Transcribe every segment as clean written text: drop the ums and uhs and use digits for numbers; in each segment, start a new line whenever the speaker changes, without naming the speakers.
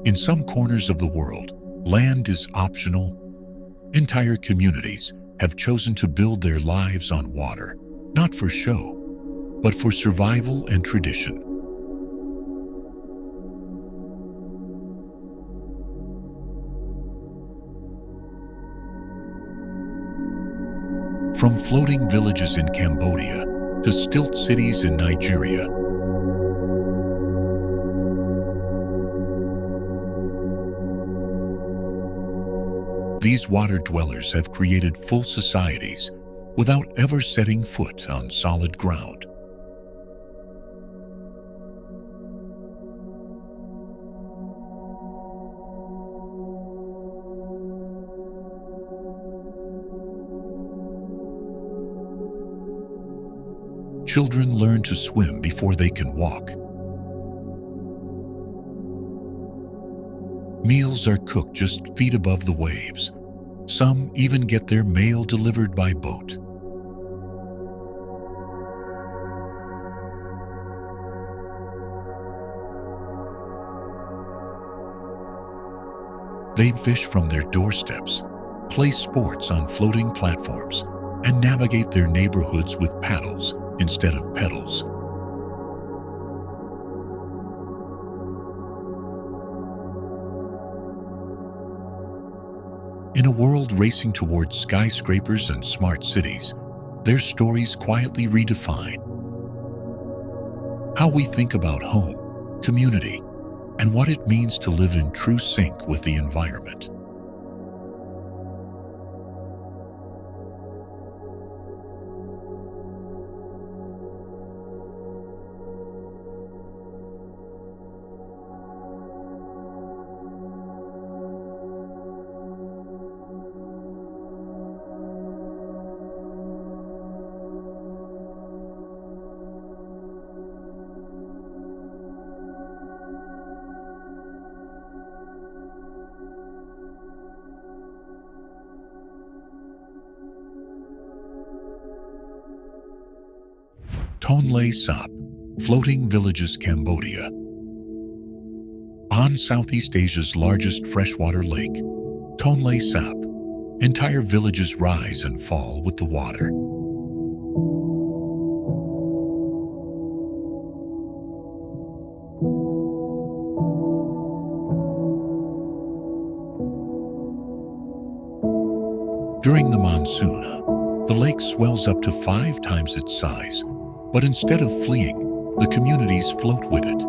In some corners of the world, land is optional. Entire communities have chosen to build their lives on water, not for show, but for survival and tradition. From floating villages in Cambodia to stilt cities in Nigeria, these water dwellers have created full societies without ever setting foot on solid ground. Children learn to swim before they can walk. Meals are cooked just feet above the waves. Some even get their mail delivered by boat. They fish from their doorsteps, play sports on floating platforms, and navigate their neighborhoods with paddles instead of pedals. In a world racing towards skyscrapers and smart cities, their stories quietly redefine how we think about home, community, and what it means to live in true sync with the environment. Tonlé Sap, Floating Villages, Cambodia. On Southeast Asia's largest freshwater lake, Tonlé Sap, entire villages rise and fall with the water. During the monsoon, the lake swells up to 5 times its size. But instead of fleeing, the communities float with it.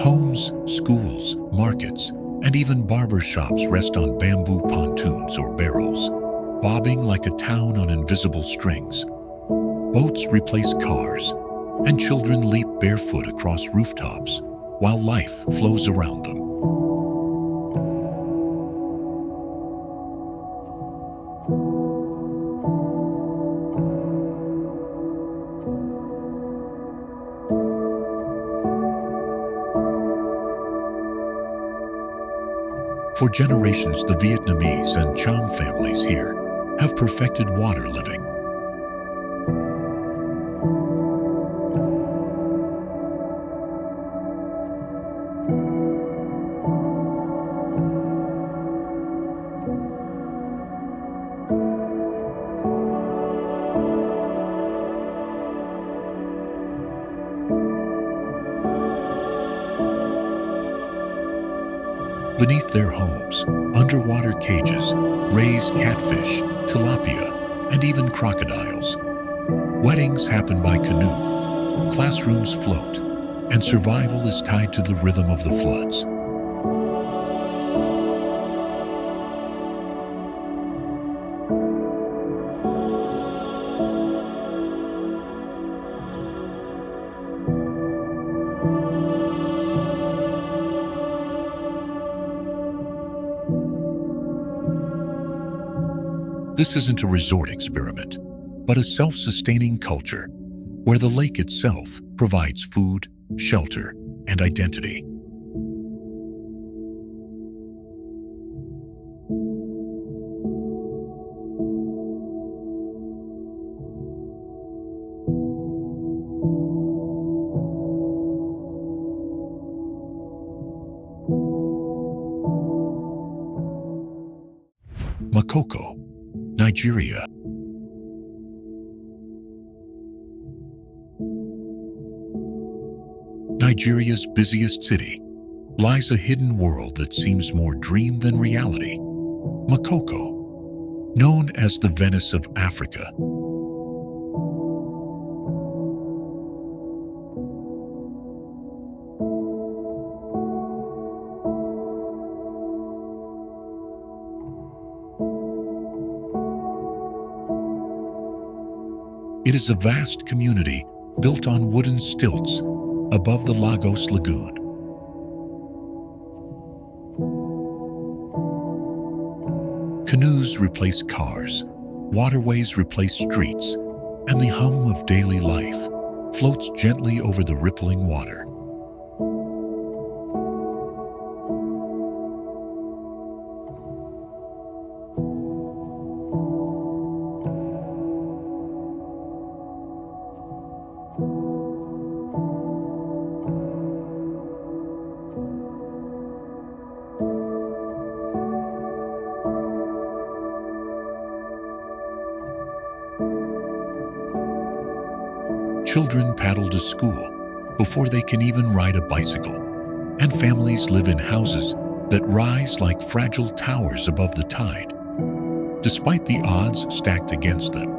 Homes, schools, markets, and even barber shops rest on bamboo pontoons or barrels, bobbing like a town on invisible strings. Boats replace cars, and children leap barefoot across rooftops, while life flows around them. For generations, the Vietnamese and Cham families here have perfected water living. Beneath their homes, underwater cages raise catfish, tilapia, and even crocodiles. Weddings happen by canoe, classrooms float, and survival is tied to the rhythm of the floods. This isn't a resort experiment, but a self-sustaining culture where the lake itself provides food, shelter, and identity. Makoko, Nigeria. Nigeria's busiest city lies a hidden world that seems more dream than reality. Makoko, known as the Venice of Africa. It is a vast community built on wooden stilts above the Lagos Lagoon. Canoes replace cars, waterways replace streets, and the hum of daily life floats gently over the rippling water. Children paddle to school before they can even ride a bicycle, and families live in houses that rise like fragile towers above the tide, despite the odds stacked against them.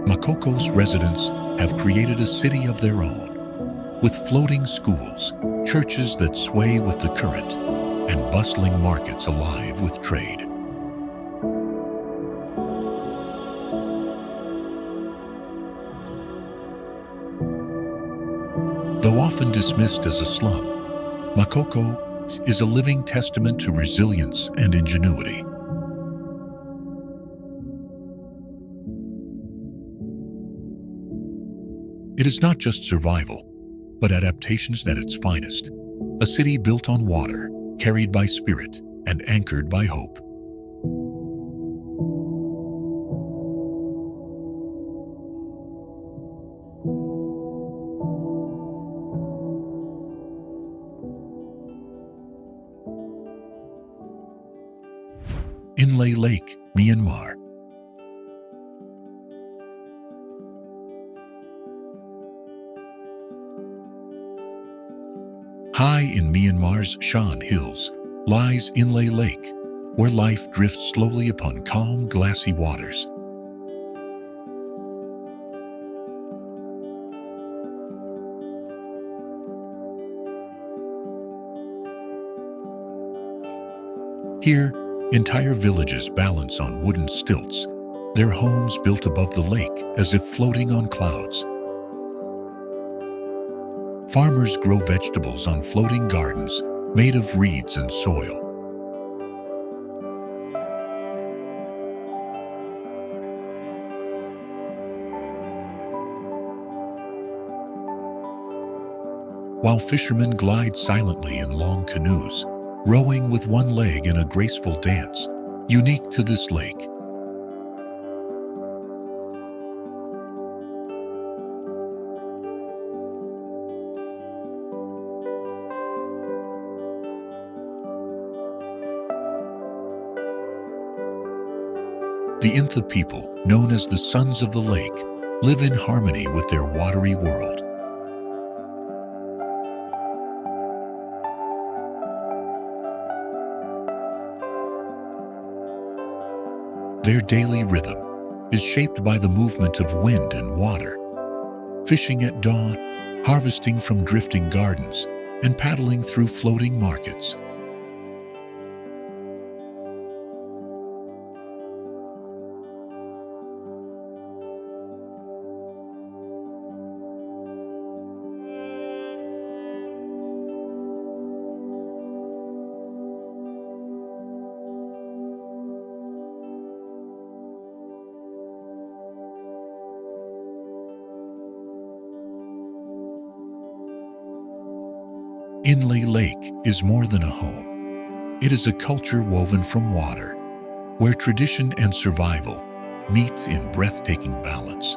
Makoko's residents have created a city of their own, with floating schools, churches that sway with the current, and bustling markets alive with trade. Though often dismissed as a slum, Makoko is a living testament to resilience and ingenuity. It is not just survival, but adaptations at its finest. A city built on water, carried by spirit, and anchored by hope. Inle Lake, Myanmar. High in Myanmar's Shan Hills lies Inle Lake, where life drifts slowly upon calm, glassy waters. Here, entire villages balance on wooden stilts, their homes built above the lake as if floating on clouds. Farmers grow vegetables on floating gardens made of reeds and soil. While fishermen glide silently in long canoes, rowing with one leg in a graceful dance, unique to this lake. The Intha people, known as the Sons of the Lake, live in harmony with their watery world. Their daily rhythm is shaped by the movement of wind and water, fishing at dawn, harvesting from drifting gardens, and paddling through floating markets. Inle Lake is more than a home. It is a culture woven from water, where tradition and survival meet in breathtaking balance.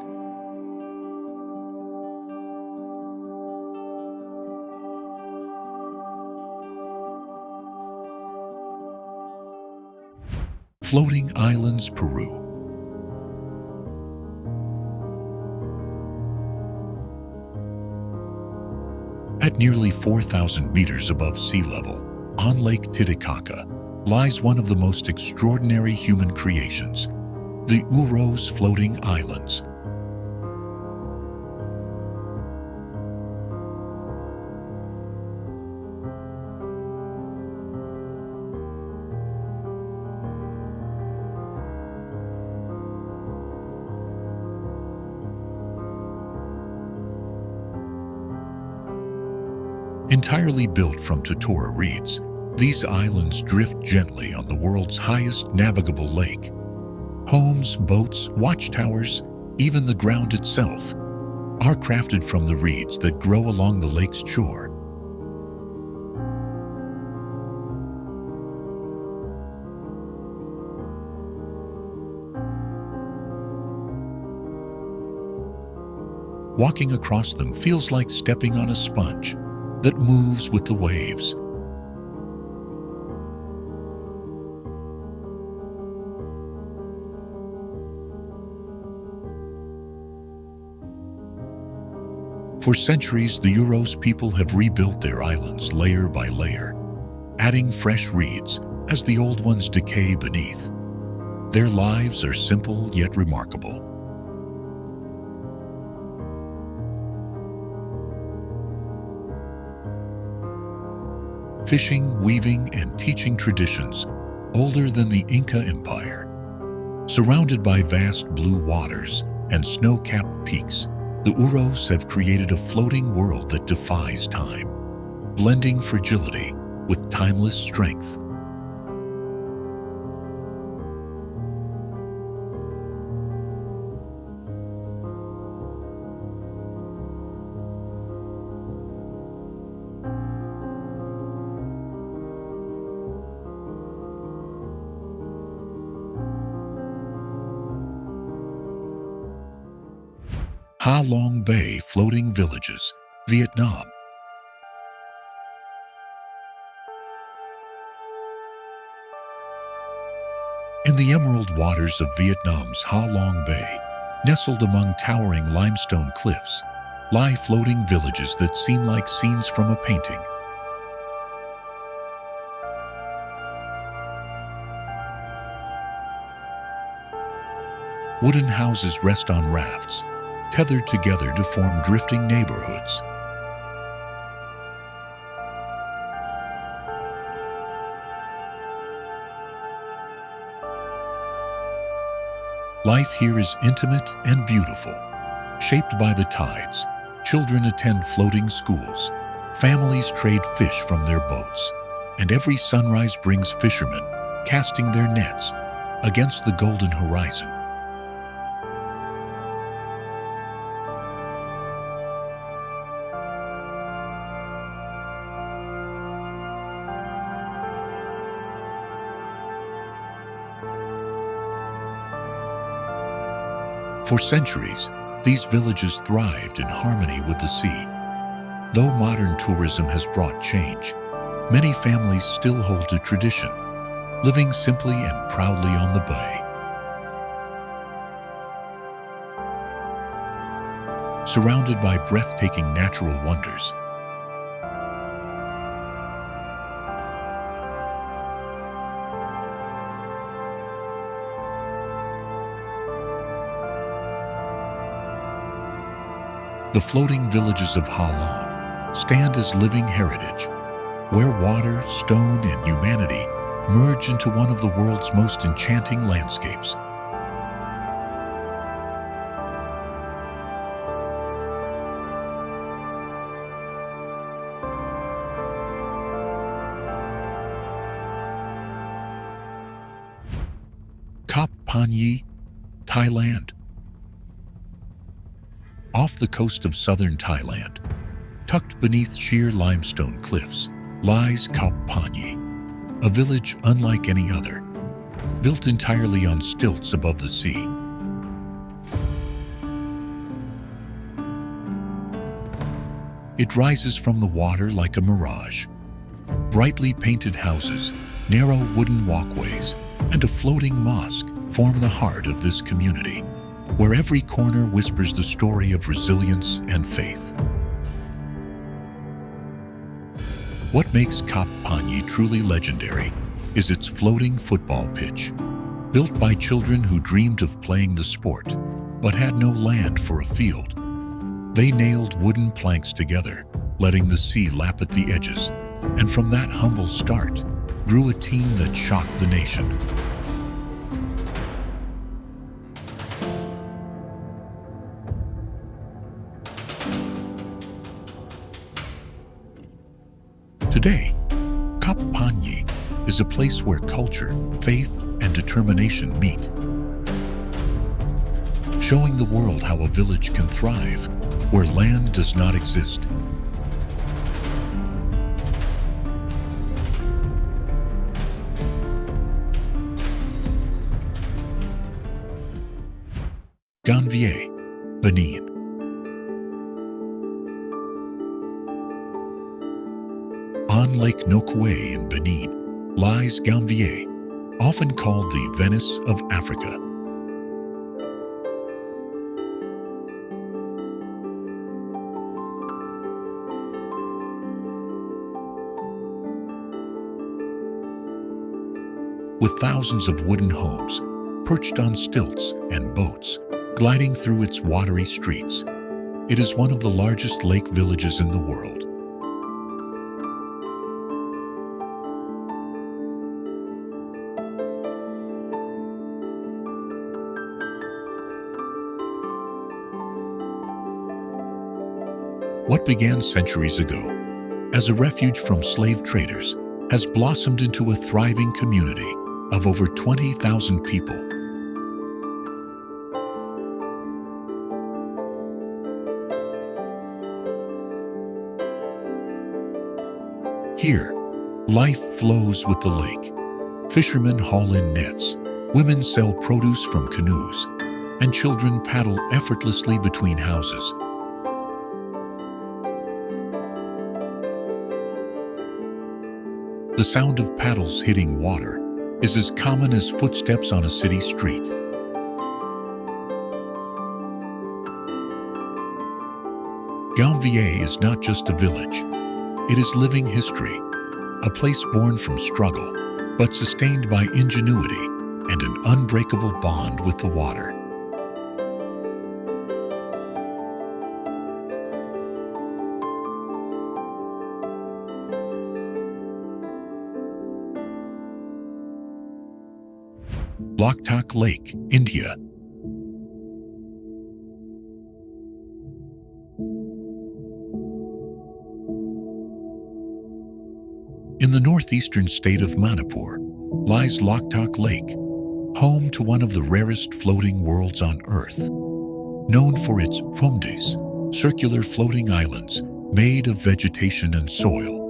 Floating Islands, Peru. At nearly 4,000 meters above sea level, on Lake Titicaca, lies one of the most extraordinary human creations, the Uros Floating Islands. Entirely built from totora reeds, these islands drift gently on the world's highest navigable lake. Homes, boats, watchtowers, even the ground itself, are crafted from the reeds that grow along the lake's shore. Walking across them feels like stepping on a sponge that moves with the waves. For centuries, the Uros people have rebuilt their islands layer by layer, adding fresh reeds as the old ones decay beneath. Their lives are simple yet remarkable. Fishing, weaving, and teaching traditions older than the Inca Empire. Surrounded by vast blue waters and snow-capped peaks, the Uros have created a floating world that defies time, blending fragility with timeless strength. Ha Long Bay Floating Villages, Vietnam. In the emerald waters of Vietnam's Ha Long Bay, nestled among towering limestone cliffs, lie floating villages that seem like scenes from a painting. Wooden houses rest on rafts, tethered together to form drifting neighborhoods. Life here is intimate and beautiful, shaped by the tides. Children attend floating schools, families trade fish from their boats, and every sunrise brings fishermen casting their nets against the golden horizon. For centuries, these villages thrived in harmony with the sea. Though modern tourism has brought change, many families still hold to tradition, living simply and proudly on the bay. Surrounded by breathtaking natural wonders, the floating villages of Ha Long stand as living heritage, where water, stone, and humanity merge into one of the world's most enchanting landscapes. Panyi, Thailand. Off the coast of southern Thailand, Tucked beneath sheer limestone cliffs lies Kap Panyi, a village unlike any other, built entirely on stilts above the sea. It rises from the water like a mirage. Brightly painted houses, narrow wooden walkways, and a floating mosque form the heart of this community, where every corner whispers the story of resilience and faith. What makes Kap Panyi truly legendary is its floating football pitch. Built by children who dreamed of playing the sport, but had no land for a field. They nailed wooden planks together, letting the sea lap at the edges, and from that humble start, grew a team that shocked the nation. Today, Kap Panyi is a place where culture, faith, and determination meet, showing the world how a village can thrive where land does not exist. Ganvié, Benin. On Lake Nokwe in Benin lies Ganvié, often called the Venice of Africa. With thousands of wooden homes perched on stilts and boats gliding through its watery streets, it is one of the largest lake villages in the world. What began centuries ago as a refuge from slave traders has blossomed into a thriving community of over 20,000 people. Here, life flows with the lake. Fishermen haul in nets, women sell produce from canoes, and children paddle effortlessly between houses. The sound of paddles hitting water is as common as footsteps on a city street. Ganvié is not just a village. It is living history, a place born from struggle, but sustained by ingenuity and an unbreakable bond with the water. Loktak Lake, India. In the northeastern state of Manipur lies Loktak Lake, home to one of the rarest floating worlds on Earth. Known for its Phumdis, circular floating islands made of vegetation and soil.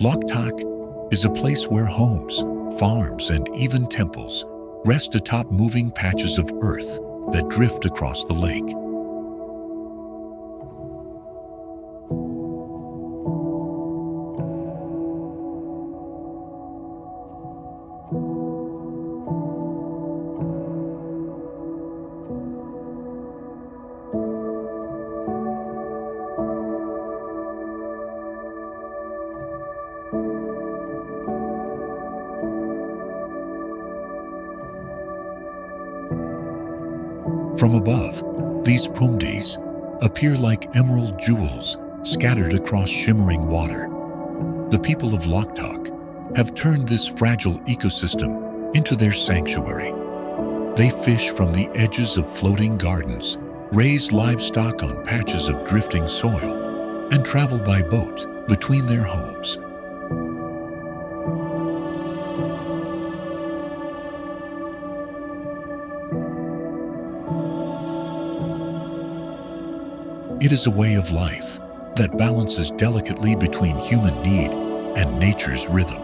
Loktak is a place where homes, farms, and even temples rest atop moving patches of earth that drift across the lake. From above, these Phumdis appear like emerald jewels scattered across shimmering water. The people of Loktak have turned this fragile ecosystem into their sanctuary. They fish from the edges of floating gardens, raise livestock on patches of drifting soil, and travel by boat between their homes. It is a way of life that balances delicately between human need and nature's rhythm.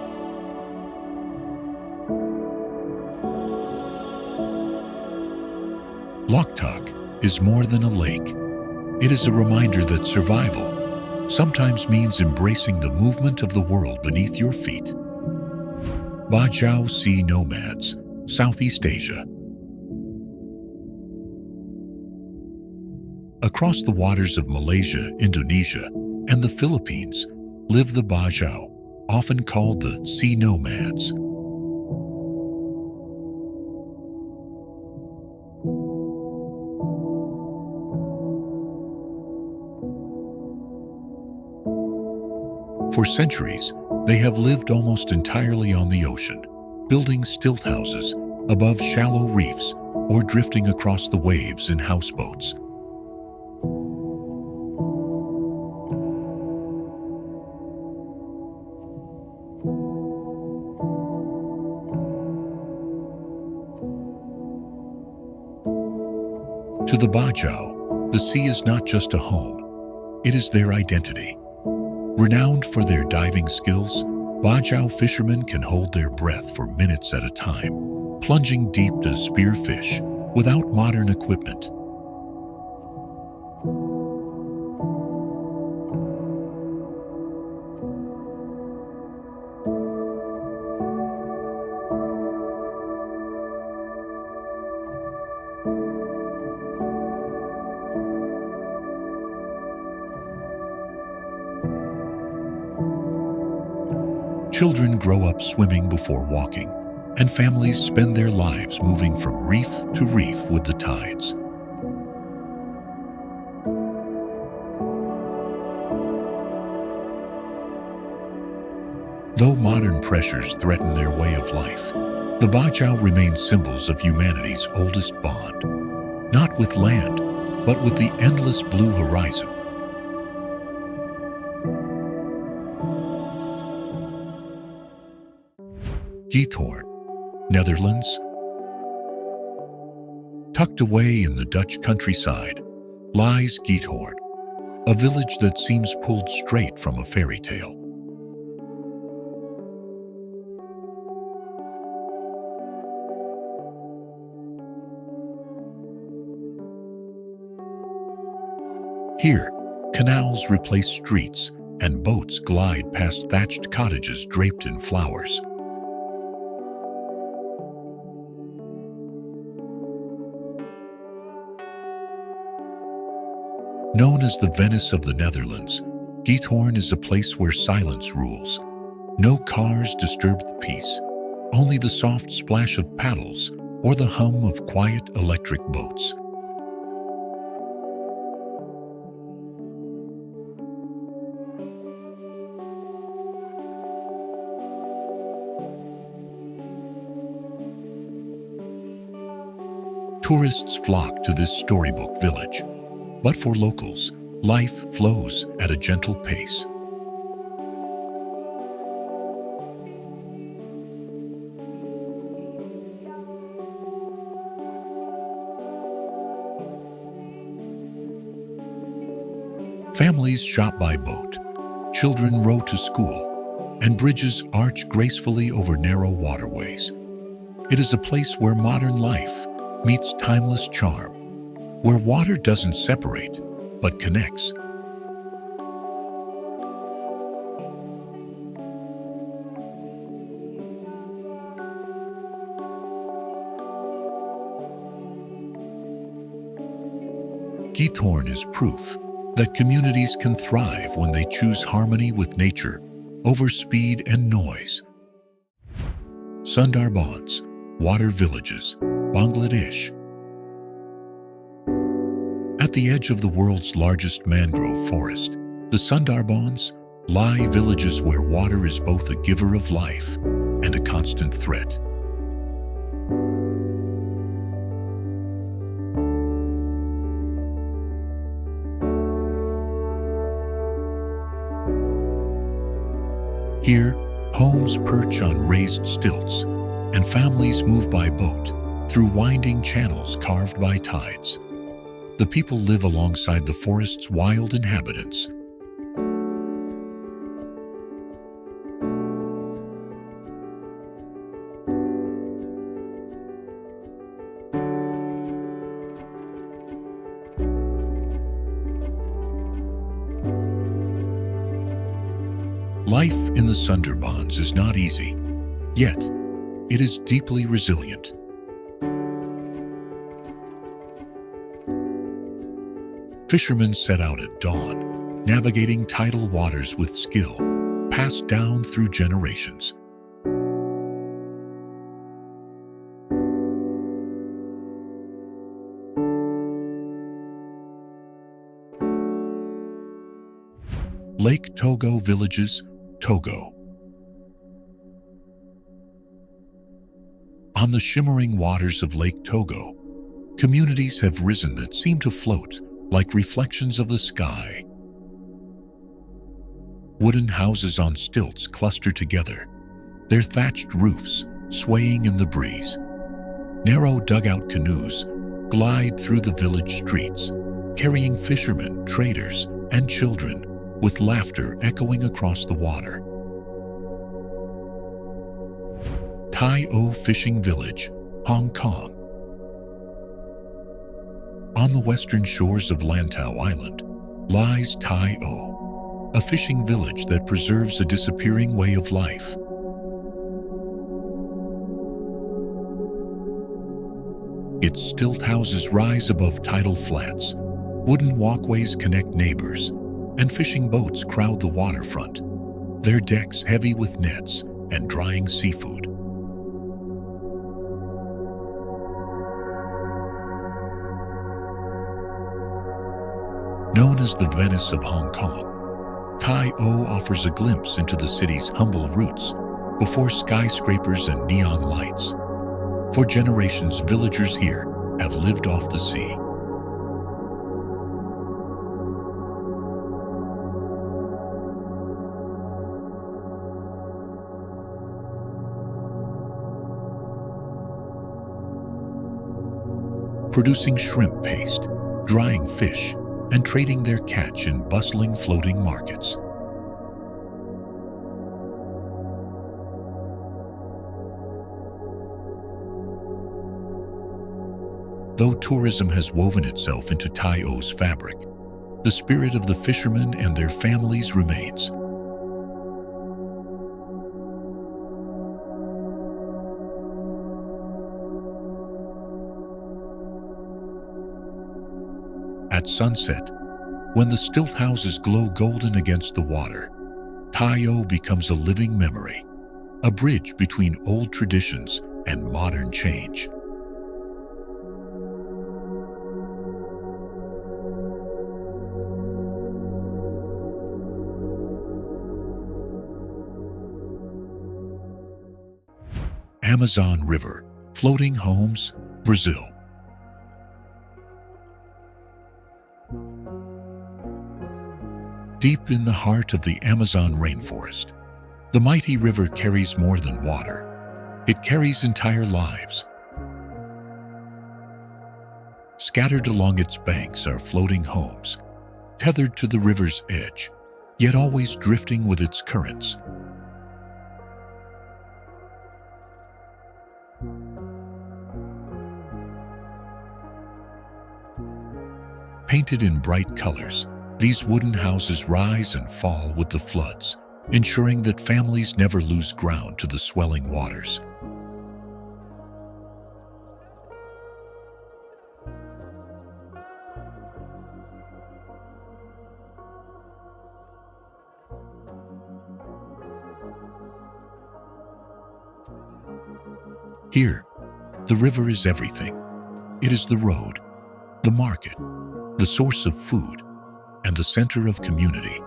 Loktak is more than a lake. It is a reminder that survival sometimes means embracing the movement of the world beneath your feet. Bajau Sea Nomads, Southeast Asia. Across the waters of Malaysia, Indonesia, and the Philippines live the Bajau, often called the Sea Nomads. For centuries, they have lived almost entirely on the ocean, building stilt houses above shallow reefs or drifting across the waves in houseboats. To the Bajau, the sea is not just a home, it is their identity. Renowned for their diving skills, Bajau fishermen can hold their breath for minutes at a time, plunging deep to spear fish without modern equipment. Children grow up swimming before walking, and families spend their lives moving from reef to reef with the tides. Though modern pressures threaten their way of life, the Bajau remain symbols of humanity's oldest bond, not with land, but with the endless blue horizon. Giethoorn, Netherlands. Tucked away in the Dutch countryside lies Giethoorn, a village that seems pulled straight from a fairy tale. Here, canals replace streets and boats glide past thatched cottages draped in flowers. Known as the Venice of the Netherlands, Giethoorn is a place where silence rules. No cars disturb the peace, only the soft splash of paddles or the hum of quiet electric boats. Tourists flock to this storybook village. But for locals, life flows at a gentle pace. Families shop by boat, children row to school, and bridges arch gracefully over narrow waterways. It is a place where modern life meets timeless charm, where water doesn't separate, but connects. Giethoorn is proof that communities can thrive when they choose harmony with nature over speed and noise. Sundarbans, water villages, Bangladesh. At the edge of the world's largest mangrove forest, the Sundarbans lie villages where water is both a giver of life and a constant threat. Here, homes perch on raised stilts, and families move by boat through winding channels carved by tides. The people live alongside the forest's wild inhabitants. Life in the Sundarbans is not easy, yet it is deeply resilient. Fishermen set out at dawn, navigating tidal waters with skill, passed down through generations. Lake Togo villages, Togo. On the shimmering waters of Lake Togo, communities have risen that seem to float like reflections of the sky. Wooden houses on stilts cluster together, their thatched roofs swaying in the breeze. Narrow dugout canoes glide through the village streets, carrying fishermen, traders, and children, with laughter echoing across the water. Tai O Fishing Village, Hong Kong. On the western shores of Lantau Island lies Tai O, a fishing village that preserves a disappearing way of life. Its stilt houses rise above tidal flats, wooden walkways connect neighbors, and fishing boats crowd the waterfront, their decks heavy with nets and drying seafood. Known as the Venice of Hong Kong, Tai O offers a glimpse into the city's humble roots before skyscrapers and neon lights. For generations, villagers here have lived off the sea. Producing shrimp paste, drying fish, and trading their catch in bustling floating markets. Though tourism has woven itself into Tai O's fabric, the spirit of the fishermen and their families remains. At sunset, when the stilt houses glow golden against the water, Tai O becomes a living memory, a bridge between old traditions and modern change. Amazon River, floating homes, Brazil. Deep in the heart of the Amazon rainforest, the mighty river carries more than water. It carries entire lives. Scattered along its banks are floating homes, tethered to the river's edge, yet always drifting with its currents. Painted in bright colors, these wooden houses rise and fall with the floods, ensuring that families never lose ground to the swelling waters. Here, the river is everything. It is the road, the market, the source of food, and the center of community.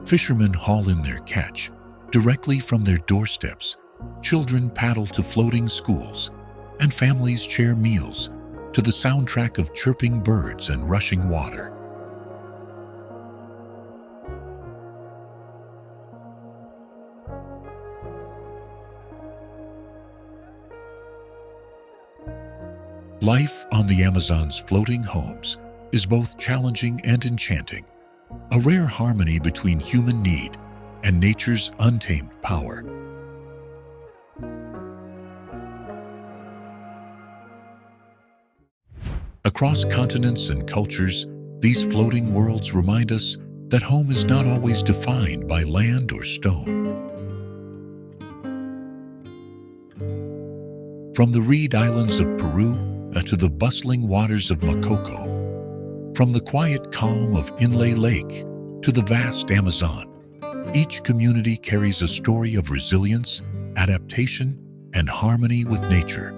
Fishermen haul in their catch directly from their doorsteps. Children paddle to floating schools, and families share meals to the soundtrack of chirping birds and rushing water. Life on the Amazon's floating homes is both challenging and enchanting, a rare harmony between human need and nature's untamed power. Across continents and cultures, these floating worlds remind us that home is not always defined by land or stone. From the reed islands of Peru to the bustling waters of Makoko, from the quiet calm of Inle Lake to the vast Amazon, each community carries a story of resilience, adaptation, and harmony with nature.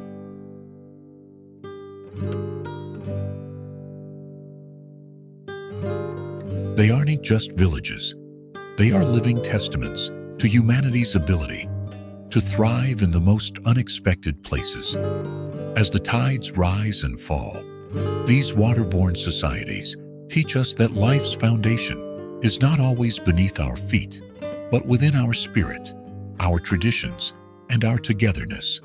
They aren't just villages. They are living testaments to humanity's ability to thrive in the most unexpected places. As the tides rise and fall, these waterborne societies teach us that life's foundation is not always beneath our feet, but within our spirit, our traditions, and our togetherness.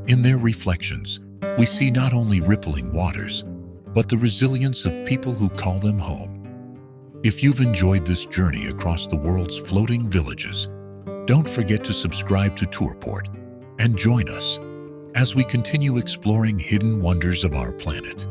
In their reflections, we see not only rippling waters, but the resilience of people who call them home. If you've enjoyed this journey across the world's floating villages, don't forget to subscribe to Tourport and join us as we continue exploring hidden wonders of our planet.